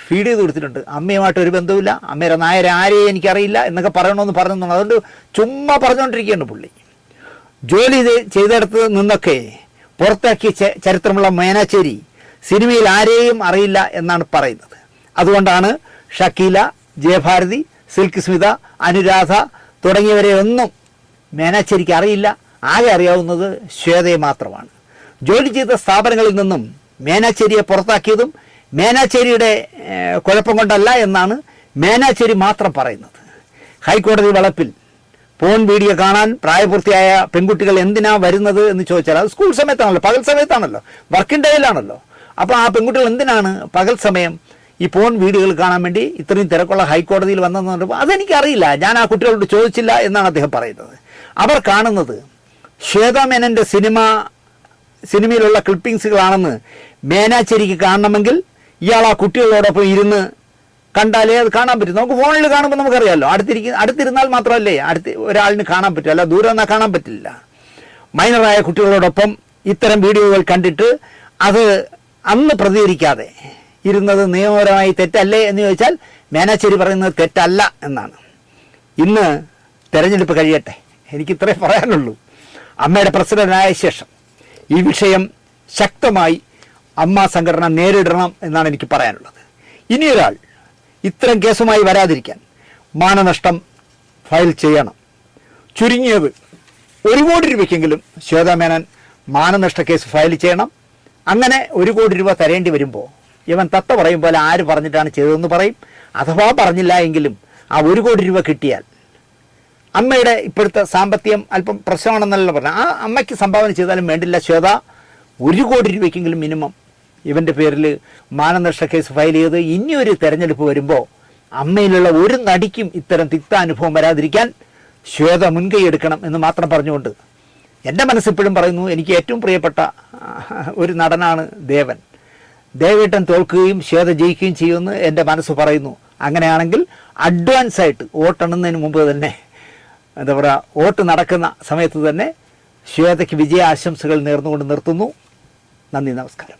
ഫീഡ് ചെയ്ത് കൊടുത്തിട്ടുണ്ട്. അമ്മയുമായിട്ട് ഒരു ബന്ധവുമില്ല, അമ്മയുടെ നായരെ ആരെയും എനിക്കറിയില്ല എന്നൊക്കെ പറയണമെന്ന് പറഞ്ഞു. അതുകൊണ്ട് ചുമ്മാ പറഞ്ഞുകൊണ്ടിരിക്കുകയാണ് പുള്ളി. ജോലി ചെയ്തെടുത്ത് നിന്നൊക്കെ പുറത്താക്കിയ ചരിത്രമുള്ള മേനാച്ചേരി സിനിമയിൽ ആരെയും അറിയില്ല എന്നാണ് പറയുന്നത്. അതുകൊണ്ടാണ് ഷക്കീല, ജയഭാരതി, സിൽക്ക് സ്മിത, അനുരാധ തുടങ്ങിയവരെ ഒന്നും മേനാച്ചേരിക്ക് അറിയില്ല. ആകെ അറിയാവുന്നത് ശ്വേതയെ മാത്രമാണ്. ജോലി ചെയ്ത സ്ഥാപനങ്ങളിൽ നിന്നും മേനാച്ചേരിയെ പുറത്താക്കിയതും മേനാച്ചേരിയുടെ കുഴപ്പം കൊണ്ടല്ല എന്നാണ് മേനാച്ചേരി മാത്രം പറയുന്നത്. ഹൈക്കോടതി വളപ്പിൽ ഫോൺ വീഡിയോ കാണാൻ പ്രായപൂർത്തിയായ പെൺകുട്ടികൾ എന്തിനാ വരുന്നത് എന്ന് ചോദിച്ചാൽ, അത് സ്കൂൾ സമയത്താണല്ലോ, പകൽ സമയത്താണല്ലോ, വർക്കിംഗ് ഡേയിലാണല്ലോ. അപ്പോൾ ആ പെൺകുട്ടികൾ എന്തിനാണ് പകൽ സമയം ഈ ഫോൺ വീഡിയോകൾ കാണാൻ വേണ്ടി ഇത്രയും തിരക്കുള്ള ഹൈക്കോടതിയിൽ വന്നതെന്ന് പറഞ്ഞപ്പോൾ അതെനിക്കറിയില്ല, ഞാൻ ആ കുട്ടികളോട് ചോദിച്ചില്ല എന്നാണ് അദ്ദേഹം പറയുന്നത്. അവർ കാണുന്നത് ശ്വേത മേനൻ്റെ സിനിമയിലുള്ള ക്ലിപ്പിങ്സുകളാണെന്ന് മേനാച്ചേരിക്ക് കാണണമെങ്കിൽ ഇയാൾ ആ കുട്ടികളോടൊപ്പം ഇരുന്ന് കണ്ടാലേ അത് കാണാൻ പറ്റും. നമുക്ക് ഫോണിൽ കാണുമ്പോൾ നമുക്കറിയാമല്ലോ, അടുത്തിരുന്നാൽ മാത്രമല്ലേ ഒരാളിന് കാണാൻ പറ്റും, അല്ല ദൂരെ നിന്നാൽ കാണാൻ പറ്റില്ല. മൈനറായ കുട്ടികളോടൊപ്പം ഇത്തരം വീഡിയോകൾ കണ്ടിട്ട് അത് അന്ന് പ്രതികരിക്കാതെ ഇരുന്നത് നിയമപരമായി തെറ്റല്ലേ എന്ന് ചോദിച്ചാൽ മേനാച്ചേരി പറയുന്നത് തെറ്റല്ല എന്നാണ്. ഇന്ന് തെരഞ്ഞെടുപ്പ് കഴിയട്ടെ, എനിക്കിത്രേ പറയാനുള്ളൂ. അമ്മയുടെ പ്രസിഡന്റായ ശേഷം ഈ വിഷയം ശക്തമായി അമ്മ സംഘടന നേരിടണം എന്നാണ് എനിക്ക് പറയാനുള്ളത്. ഇനിയൊരാൾ ഇത്തരം കേസുമായി വരാതിരിക്കാൻ മാനനഷ്ടം ഫയൽ ചെയ്യണം. ചുരുങ്ങിയത് 1 കോടി രൂപയ്ക്കെങ്കിലും ശ്വേത മേനൻ മാനനഷ്ട കേസ് ഫയൽ ചെയ്യണം. അങ്ങനെ 1 കോടി രൂപ തരേണ്ടി വരുമ്പോൾ ഇവൻ തത്ത പറയും പോലെ ആര് പറഞ്ഞിട്ടാണ് ചെയ്തതെന്ന് പറയും. അഥവാ പറഞ്ഞില്ല എങ്കിലും ആ 1 കോടി രൂപ കിട്ടിയാൽ, അമ്മയുടെ ഇപ്പോഴത്തെ സാമ്പത്തികം അല്പം പ്രശ്നമാണെന്നല്ല പറഞ്ഞാൽ, ആ അമ്മയ്ക്ക് സംഭാവന ചെയ്താലും വേണ്ടില്ല, ശ്വേത 1 കോടി രൂപയ്ക്കെങ്കിലും മിനിമം ഇവൻ്റെ പേരിൽ മാനനഷ്ട കേസ് ഫയൽ ചെയ്ത് ഇനിയൊരു തെരഞ്ഞെടുപ്പ് വരുമ്പോൾ അമ്മയിലുള്ള ഒരു നടിക്കും ഇത്തരം തിക്ത അനുഭവം വരാതിരിക്കാൻ ശ്വേത മുൻകൈ എടുക്കണം എന്ന് മാത്രം പറഞ്ഞുകൊണ്ട് എൻ്റെ മനസ്സിപ്പോഴും പറയുന്നു, എനിക്ക് ഏറ്റവും പ്രിയപ്പെട്ട ഒരു നടനാണ് ദേവൻ. ദേവേട്ടൻ തോൽക്കുകയും ശ്വേത ജയിക്കുകയും ചെയ്യുമെന്ന് എൻ്റെ മനസ്സ് പറയുന്നു. അങ്ങനെയാണെങ്കിൽ അഡ്വാൻസ് ആയിട്ട് വോട്ടെണ്ണുന്നതിന് മുമ്പ് തന്നെ, എന്താ പറയുക, വോട്ട് നടക്കുന്ന സമയത്ത് തന്നെ ശ്വേതയ്ക്ക് വിജയ ആശംസകൾ നേർന്നുകൊണ്ട് നിർത്തുന്നു. നന്ദി, നമസ്കാരം.